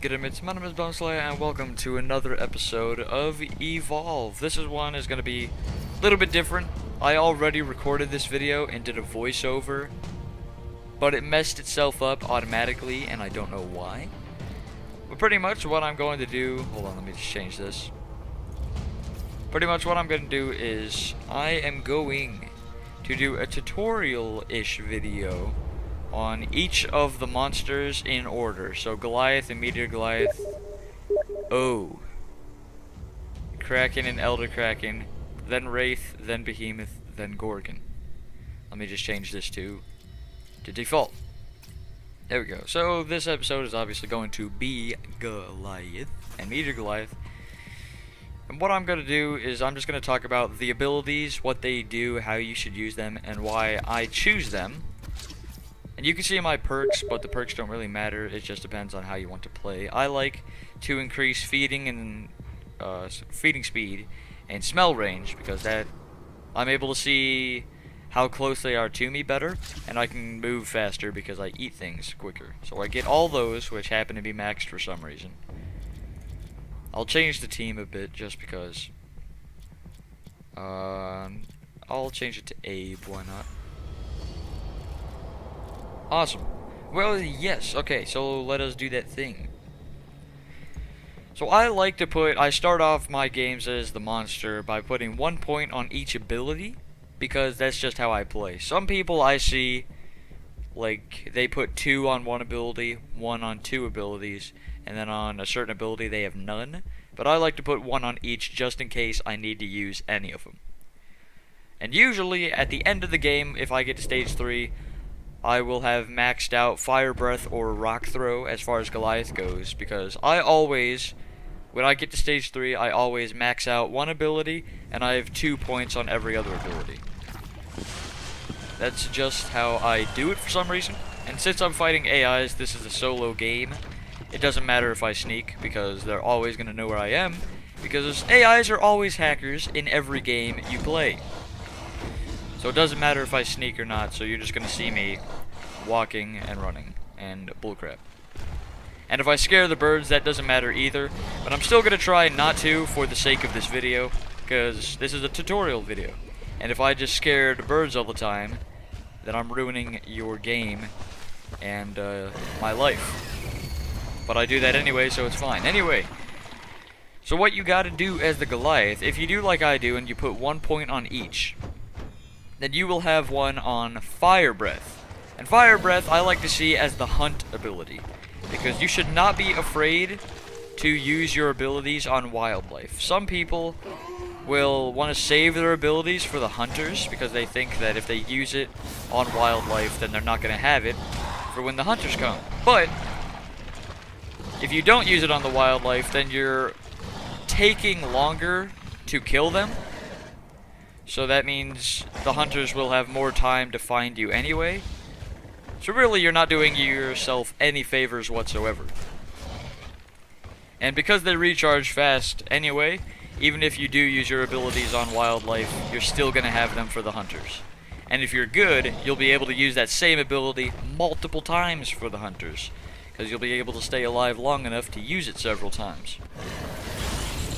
G'day mates, my name is Boneslayer and welcome to another episode of Evolve. This one is going to be a little bit different. I already recorded this video and did a voiceover, but it messed itself up automatically and I don't know why. But pretty much what I'm going to do, hold on, let me just change this. Pretty much what I'm going to do is I am going to do a tutorial-ish video on each of the monsters in order. So Goliath and Meteor Goliath, Kraken and Elder Kraken, then Wraith, then Behemoth, then Gorgon. Let me just change this to default. There we go. So this episode is obviously going to be Goliath and Meteor Goliath. And what I'm going to do is I'm just going to talk about the abilities, what they do, how you should use them, and why I choose them. And you can see my perks, but the perks don't really matter. It just depends on how you want to play. I like to increase feeding and feeding speed and smell range because that I'm able to see how close they are to me better, and I can move faster because I eat things quicker. So I get all those, which happen to be maxed for some reason. I'll change the team a bit just because. I'll change it to Abe. Why not? Awesome. Well, yes. Okay, so let us do that thing. So I like to I start off my games as the monster by putting 1 point on each ability, because that's just how I play. Some people I see, like, they put 2 on one ability, 1 on 2 abilities, and then on a certain ability they have none. But I like to put 1 on each just in case I need to use any of them. And usually at the end of the game, if I get to stage 3, I will have maxed out Fire Breath or Rock Throw as far as Goliath goes, because I always, when I get to stage 3, I always max out one ability, and I have 2 points on every other ability. That's just how I do it for some reason, and since I'm fighting AIs, this is a solo game, it doesn't matter if I sneak, because they're always going to know where I am, because AIs are always hackers in every game you play. So it doesn't matter if I sneak or not, so you're just going to see me walking and running, and bullcrap. And if I scare the birds, that doesn't matter either, but I'm still going to try not to for the sake of this video, because this is a tutorial video. And if I just scare the birds all the time, then I'm ruining your game and my life. But I do that anyway, so it's fine. Anyway, so what you got to do as the Goliath, if you do like I do and you put 1 point on each, then you will have 1 on Fire Breath. And Fire Breath I like to see as the Hunt ability, because you should not be afraid to use your abilities on wildlife. Some people will want to save their abilities for the hunters because they think that if they use it on wildlife, then they're not going to have it for when the hunters come. But if you don't use it on the wildlife, then you're taking longer to kill them. So that means the hunters will have more time to find you anyway. So really you're not doing yourself any favors whatsoever. And because they recharge fast anyway, even if you do use your abilities on wildlife, you're still going to have them for the hunters. And if you're good, you'll be able to use that same ability multiple times for the hunters, because you'll be able to stay alive long enough to use it several times.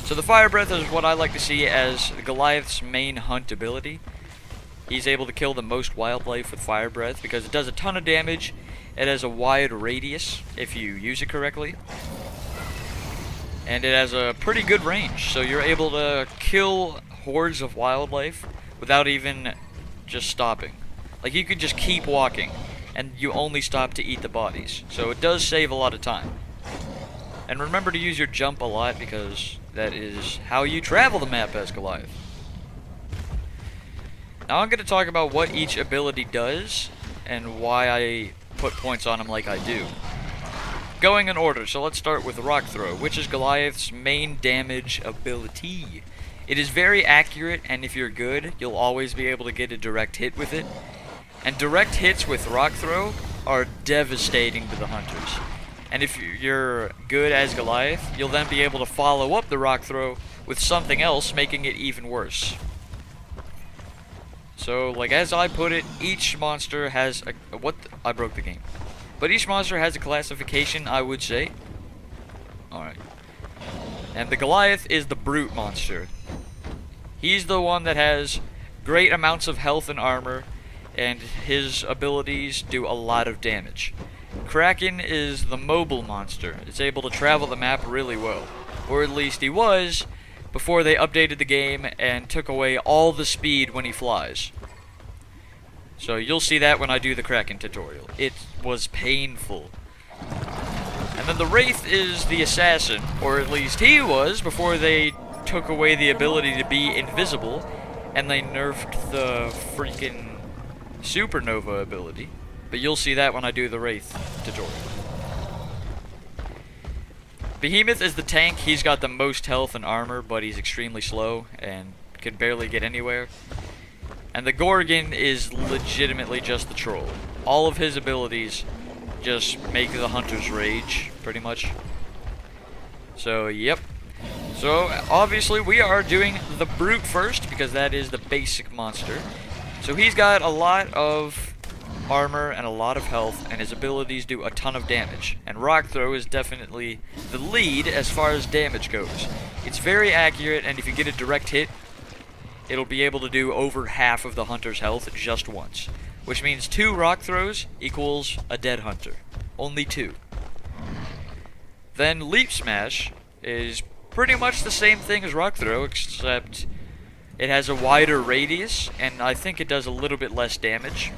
So the Fire Breath is what I like to see as Goliath's main hunt ability. He's able to kill the most wildlife with Fire Breath because it does a ton of damage. It has a wide radius if you use it correctly. And it has a pretty good range, so you're able to kill hordes of wildlife without even just stopping. Like, you could just keep walking, and you only stop to eat the bodies. So it does save a lot of time. And remember to use your jump a lot, because that is how you travel the map as Goliath. Now I'm going to talk about what each ability does, and why I put points on them like I do. Going in order, so let's start with Rock Throw, which is Goliath's main damage ability. It is very accurate, and if you're good, you'll always be able to get a direct hit with it. And direct hits with Rock Throw are devastating to the hunters. And if you're good as Goliath, you'll then be able to follow up the Rock Throw with something else, making it even worse. So, like as I put it, each monster has a... I broke the game. But each monster has a classification, I would say. Alright. And the Goliath is the brute monster. He's the one that has great amounts of health and armor, and his abilities do a lot of damage. Kraken is the mobile monster. It's able to travel the map really well. Or at least he was, before they updated the game and took away all the speed when he flies. So you'll see that when I do the Kraken tutorial. It was painful. And then the Wraith is the assassin, or at least he was, before they took away the ability to be invisible, and they nerfed the freaking supernova ability. But you'll see that when I do the Wraith tutorial. Behemoth is the tank. He's got the most health and armor, but he's extremely slow and can barely get anywhere. And the Gorgon is legitimately just the troll. All of his abilities just make the hunters rage, pretty much. So, yep. So, obviously, we are doing the brute first, because that is the basic monster. So he's got a lot of armor and a lot of health, and his abilities do a ton of damage. And Rock Throw is definitely the lead as far as damage goes. It's very accurate, and if you get a direct hit, it'll be able to do over half of the hunter's health just once. Which means 2 Rock Throws equals a dead hunter. Only 2. Then Leap Smash is pretty much the same thing as Rock Throw, except it has a wider radius, and I think it does a little bit less damage.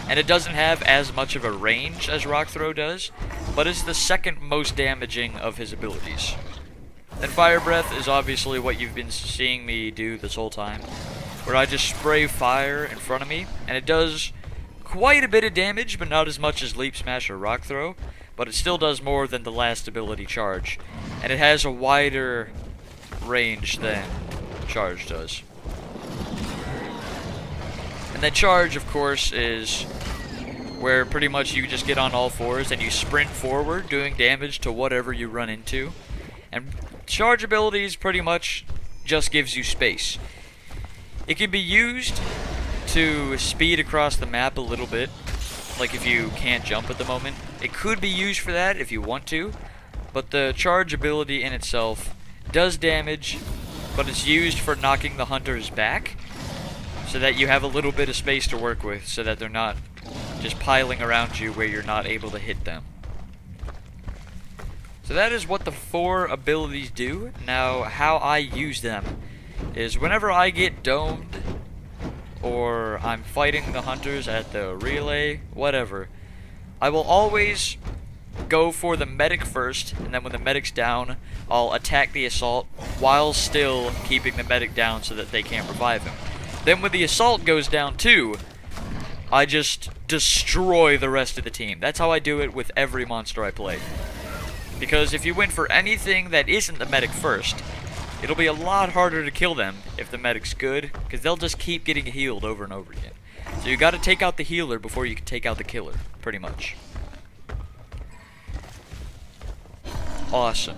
And it doesn't have as much of a range as Rock Throw does, but it's the second most damaging of his abilities. Then Fire Breath is obviously what you've been seeing me do this whole time, where I just spray fire in front of me, and it does quite a bit of damage, but not as much as Leap Smash or Rock Throw, but it still does more than the last ability, Charge, and it has a wider range than Charge does. And then Charge, of course, is where pretty much you just get on all fours and you sprint forward, doing damage to whatever you run into. And Charge abilities pretty much just gives you space. It can be used to speed across the map a little bit, like if you can't jump at the moment. It could be used for that if you want to, but the Charge ability in itself does damage, but it's used for knocking the hunters back, so that you have a little bit of space to work with, so that they're not just piling around you where you're not able to hit them. So that is what the 4 abilities do. Now, how I use them is whenever I get domed, or I'm fighting the hunters at the relay, whatever, I will always go for the medic first, and then when the medic's down, I'll attack the assault while still keeping the medic down so that they can't revive him. Then when the assault goes down too, I just destroy the rest of the team. That's how I do it with every monster I play. Because if you went for anything that isn't the medic first, it'll be a lot harder to kill them if the medic's good, because they'll just keep getting healed over and over again. So you gotta take out the healer before you can take out the killer, pretty much. Awesome.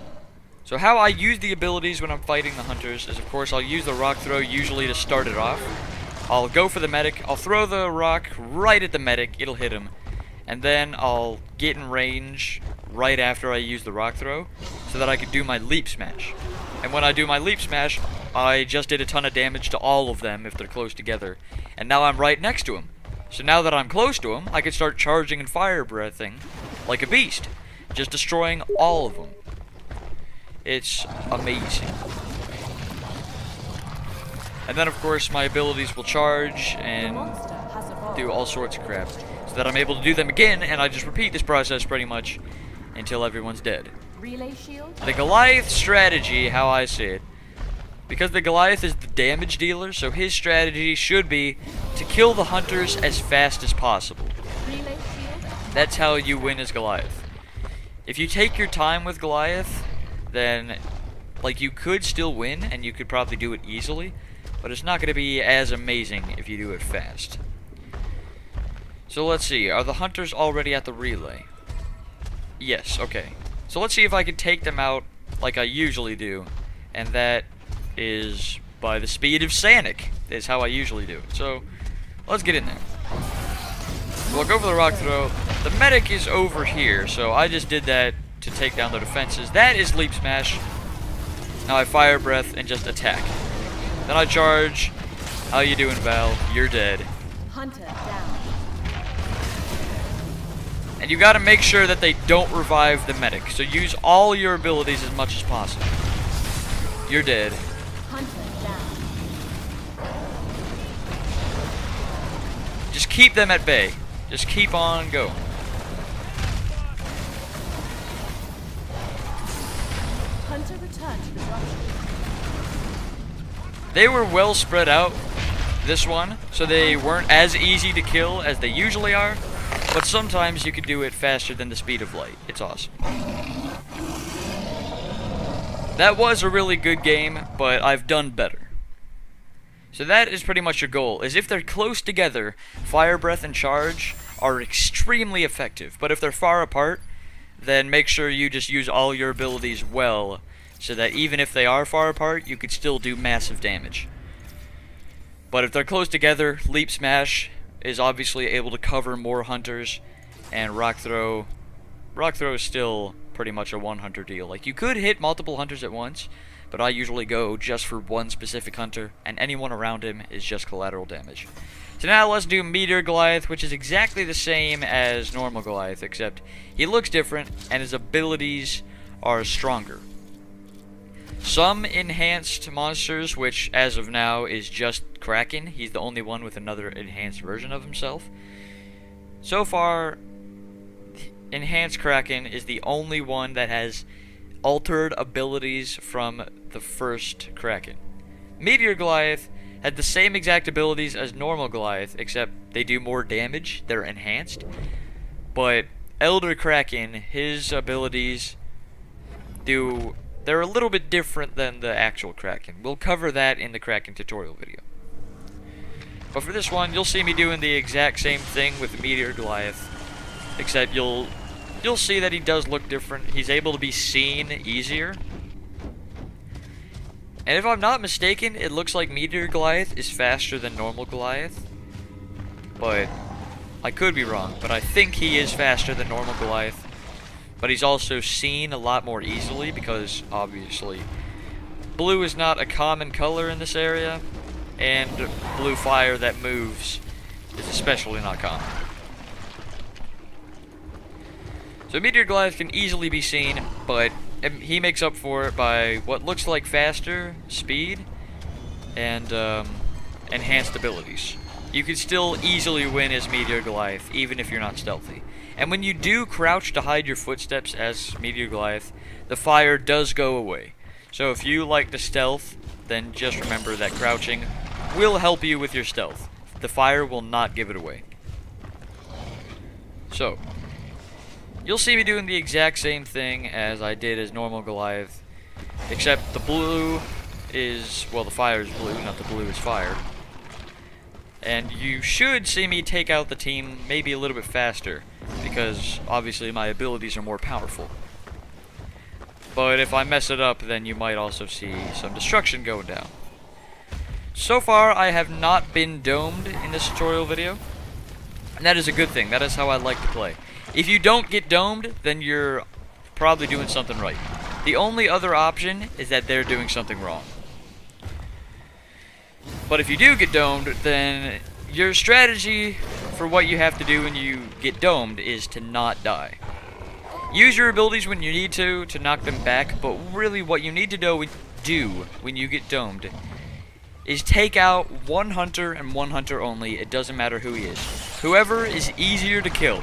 So how I use the abilities when I'm fighting the hunters is, of course, I'll use the Rock Throw usually to start it off. I'll go for the medic, I'll throw the rock right at the medic, it'll hit him, and then I'll get in range right after I use the Rock Throw so that I can do my Leap Smash. And when I do my Leap Smash, I just did a ton of damage to all of them if they're close together, and now I'm right next to him. So now that I'm close to him, I can start charging and fire breathing like a beast, just destroying all of them. It's amazing. And then, of course, my abilities will charge and do all sorts of crap, so that I'm able to do them again, and I just repeat this process pretty much until everyone's dead. Relay shield? The Goliath strategy, how I see it, because the Goliath is the damage dealer, so his strategy should be to kill the hunters as fast as possible. Relay shield? That's how you win as Goliath. If you take your time with Goliath, then, like, you could still win, and you could probably do it easily, but it's not going to be as amazing if you do it fast. So let's see, are the hunters already at the relay? Yes, okay. So let's see if I can take them out like I usually do, and that is by the speed of Sanic, is how I usually do it. So, let's get in there. We'll go for the Rock Throw. The medic is over here, so I just did that to take down their defenses. That is Leap Smash. Now I Fire Breath and just attack. Then I charge. How you doing, Val? You're dead. Hunter down. And you gotta make sure that they don't revive the medic. So use all your abilities as much as possible. You're dead. Hunter down. Just keep them at bay. Just keep on going. Hunter returned to the dropship. They were well spread out, this one, so they weren't as easy to kill as they usually are, but sometimes you can do it faster than the speed of light. It's awesome. That was a really good game, but I've done better. So that is pretty much your goal, is if they're close together, Fire Breath and Charge are extremely effective, but if they're far apart, then make sure you just use all your abilities well, so that even if they are far apart, you could still do massive damage. But if they're close together, Leap Smash is obviously able to cover more hunters, and Rock Throw is still pretty much a one hunter deal. Like, you could hit multiple hunters at once, but I usually go just for one specific hunter, and anyone around him is just collateral damage. So now let's do Meteor Goliath, which is exactly the same as normal Goliath, except he looks different, and his abilities are stronger. Some enhanced monsters, which as of now is just Kraken. He's the only one with another enhanced version of himself. So far, Enhanced Kraken is the only one that has altered abilities from the first Kraken. Meteor Goliath had the same exact abilities as normal Goliath, except they do more damage, they're enhanced. But Elder Kraken, his abilities they're a little bit different than the actual Kraken. We'll cover that in the Kraken tutorial video. But for this one, you'll see me doing the exact same thing with Meteor Goliath, except you'll see that he does look different. He's able to be seen easier. And if I'm not mistaken, it looks like Meteor Goliath is faster than normal Goliath. But I could be wrong, but I think he is faster than normal Goliath. But he's also seen a lot more easily because, obviously, blue is not a common color in this area, and blue fire that moves is especially not common. So Meteor Goliath can easily be seen, but he makes up for it by what looks like faster speed and enhanced abilities. You can still easily win as Meteor Goliath, even if you're not stealthy. And when you do crouch to hide your footsteps as Meteor Goliath, the fire does go away. So if you like the stealth, then just remember that crouching will help you with your stealth. The fire will not give it away. So, you'll see me doing the exact same thing as I did as normal Goliath, except the blue is, well, the fire is blue, not the blue is fire. And you should see me take out the team maybe a little bit faster, because obviously my abilities are more powerful. But if I mess it up, then you might also see some destruction going down. So far, I have not been domed in this tutorial video, and that is a good thing. That is how I like to play. If you don't get domed, then you're probably doing something right. The only other option is that they're doing something wrong. But if you do get domed, then your strategy for what you have to do when you get domed is to not die. Use your abilities when you need to knock them back, but really what you need to do when you get domed is take out one hunter and one hunter only. It doesn't matter who he is. Whoever is easier to kill,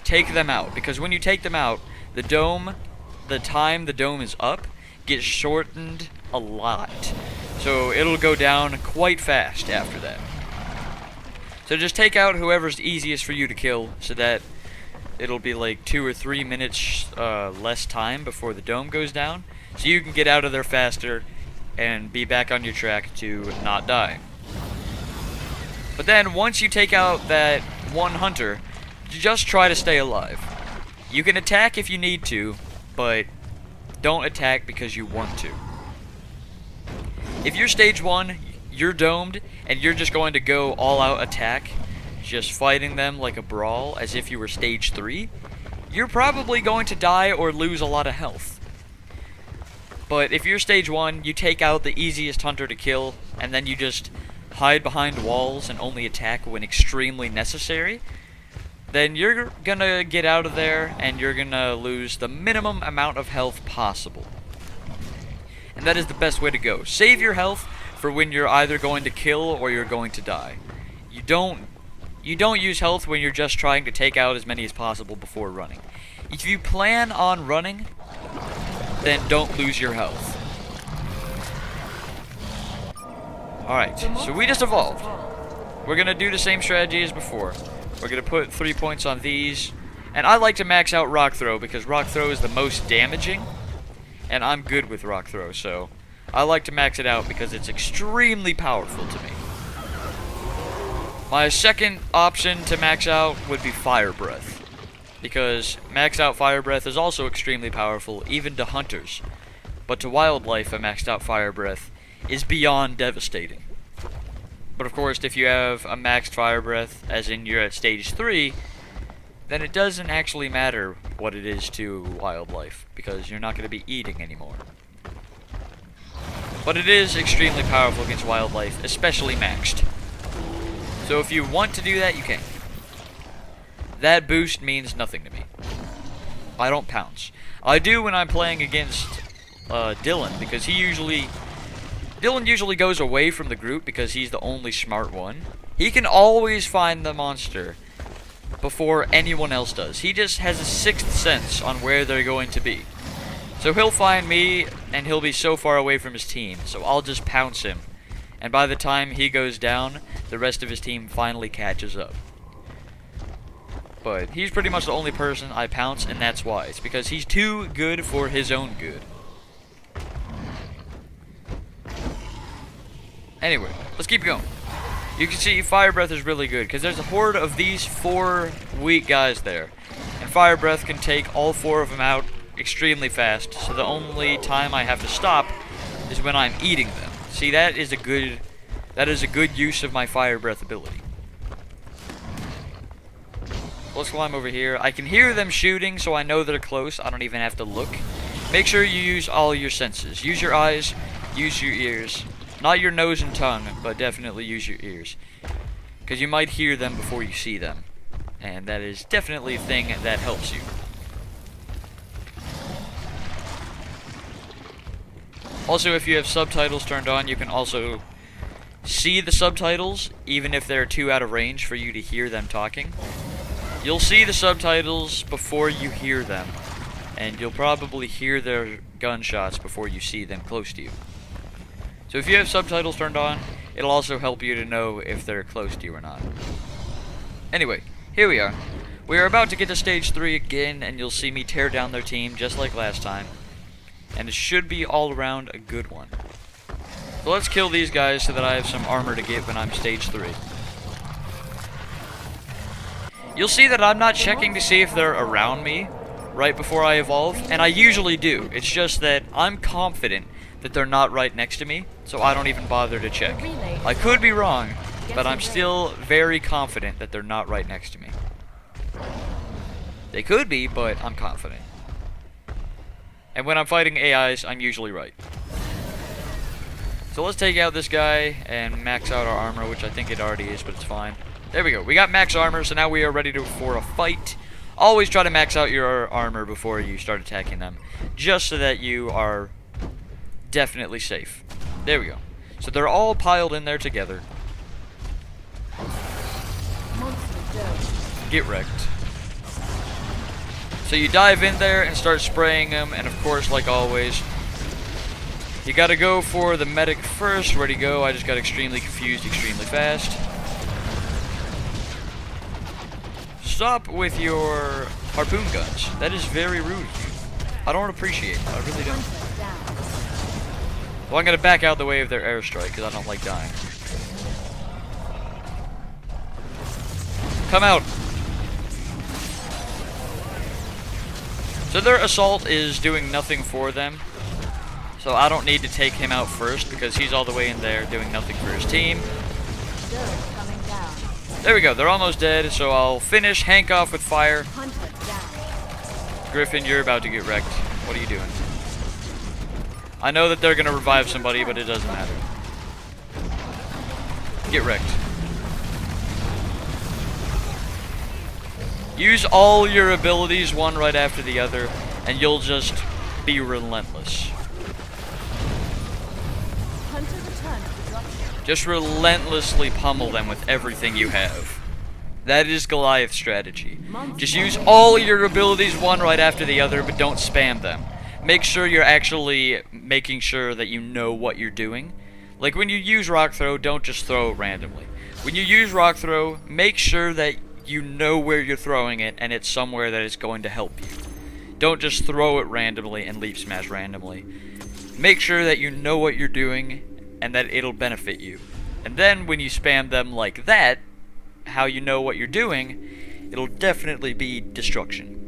take them out, because when you take them out, the time the dome is up gets shortened a lot. So it'll go down quite fast after that. So just take out whoever's easiest for you to kill, so that it'll be like 2 or 3 minutes less time before the dome goes down, so you can get out of there faster and be back on your track to not die. But then once you take out that one hunter, just try to stay alive. You can attack if you need to, but don't attack because you want to. If you're stage 1, you're domed, and you're just going to go all out attack, just fighting them like a brawl as if you were stage 3, you're probably going to die or lose a lot of health. But if you're stage 1, you take out the easiest hunter to kill, and then you just hide behind walls and only attack when extremely necessary, then you're gonna get out of there and you're gonna lose the minimum amount of health possible. And that is the best way to go. Save your health for when you're either going to kill or you're going to die. You don't use health when you're just trying to take out as many as possible before running. If you plan on running, then don't lose your health. Alright, so we just evolved. We're gonna do the same strategy as before. We're gonna put 3 points on these. And I like to max out Rock Throw because Rock Throw is the most damaging. And I'm good with Rock Throw, so I like to max it out because it's extremely powerful to me. My second option to max out would be Fire Breath, because max out Fire Breath is also extremely powerful, even to hunters. But to wildlife, a maxed out Fire Breath is beyond devastating. But of course, if you have a maxed Fire Breath, as in you're at stage 3, then it doesn't actually matter what it is to wildlife, because you're not going to be eating anymore. But it is extremely powerful against wildlife, especially maxed. So if you want to do that, you can. That boost means nothing to me. I don't pounce. I do when I'm playing against Dylan, because Dylan usually goes away from the group because he's the only smart one. He can always find the monster before anyone else does. He just has a sixth sense on where they're going to be. So he'll find me, and he'll be so far away from his team, so I'll just pounce him. And by the time he goes down, the rest of his team finally catches up. But he's pretty much the only person I pounce, and that's why. It's because he's too good for his own good. Anyway, let's keep going. You can see Fire Breath is really good, because there's a horde of these 4 weak guys there. And Fire Breath can take all 4 of them out extremely fast, so the only time I have to stop is when I'm eating them. See, that is a good use of my Fire Breath ability. Let's climb over here. I can hear them shooting, so I know they're close. I don't even have to look. Make sure you use all your senses. Use your eyes, use your ears. Not your nose and tongue, but definitely use your ears. Because you might hear them before you see them. And that is definitely a thing that helps you. Also, if you have subtitles turned on, you can also see the subtitles, even if they're too out of range for you to hear them talking. You'll see the subtitles before you hear them, and you'll probably hear their gunshots before you see them close to you. So if you have subtitles turned on, it'll also help you to know if they're close to you or not. Anyway, here we are. We are about to get to stage 3 again, and you'll see me tear down their team just like last time. And it should be all around a good one. So let's kill these guys so that I have some armor to get when I'm stage 3. You'll see that I'm not checking to see if they're around me right before I evolve, and I usually do. It's just that I'm confident that they're not right next to me, so I don't even bother to check. I could be wrong, but I'm still very confident that they're not right next to me. They could be, but I'm confident. And when I'm fighting AIs, I'm usually right. So let's take out this guy and max out our armor, which I think it already is, but it's fine. There we go. We got max armor, so now we are ready for a fight. Always try to max out your armor before you start attacking them, just so that you are definitely safe. There we go. So they're all piled in there together. Get wrecked. So you dive in there and start spraying them, and of course, like always, you gotta go for the medic first. Where'd he go? I just got extremely confused extremely fast. Stop with your harpoon guns. That is very rude of you. I don't appreciate it. I really don't. Well, I'm gonna back out the way of their airstrike because I don't like dying. Come out. So their assault is doing nothing for them. So I don't need to take him out first because he's all the way in there doing nothing for his team. There we go. They're almost dead, so I'll finish Hank off with fire. Griffin, you're about to get wrecked. What are you doing? I know that they're gonna revive somebody, but it doesn't matter. Get wrecked. Use all your abilities one right after the other, and you'll just be relentless. Hunter return to the dropship. Just relentlessly pummel them with everything you have. That is Goliath's strategy. Just use all your abilities one right after the other, but don't spam them. Make sure you're actually making sure that you know what you're doing. Like when you use rock throw, don't just throw it randomly. When you use rock throw, make sure that you know where you're throwing it and it's somewhere that is going to help you. Don't just throw it randomly and leap smash randomly. Make sure that you know what you're doing and that it'll benefit you. And then when you spam them like that, how you know what you're doing, it'll definitely be destruction.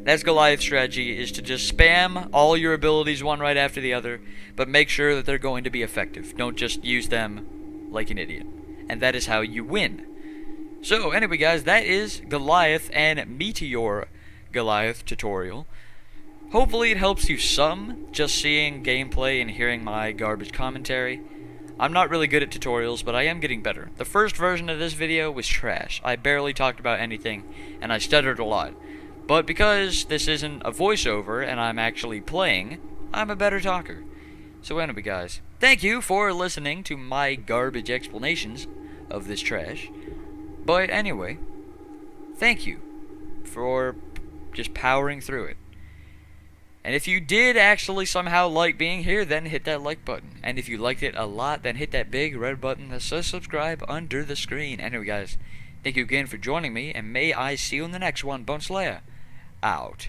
That's Goliath's strategy, is to just spam all your abilities one right after the other, but make sure that they're going to be effective. Don't just use them like an idiot. And that is how you win. So anyway guys, that is Goliath and Meteor Goliath tutorial. Hopefully it helps you some, just seeing gameplay and hearing my garbage commentary. I'm not really good at tutorials, but I am getting better. The first version of this video was trash. I barely talked about anything, and I stuttered a lot. But because this isn't a voiceover, and I'm actually playing, I'm a better talker. So anyway guys, thank you for listening to my garbage explanations of this trash. But anyway, thank you for just powering through it. And if you did actually somehow like being here, then hit that like button. And if you liked it a lot, then hit that big red button that says subscribe under the screen. Anyway guys, thank you again for joining me, and may I see you in the next one. Boneslayer, out.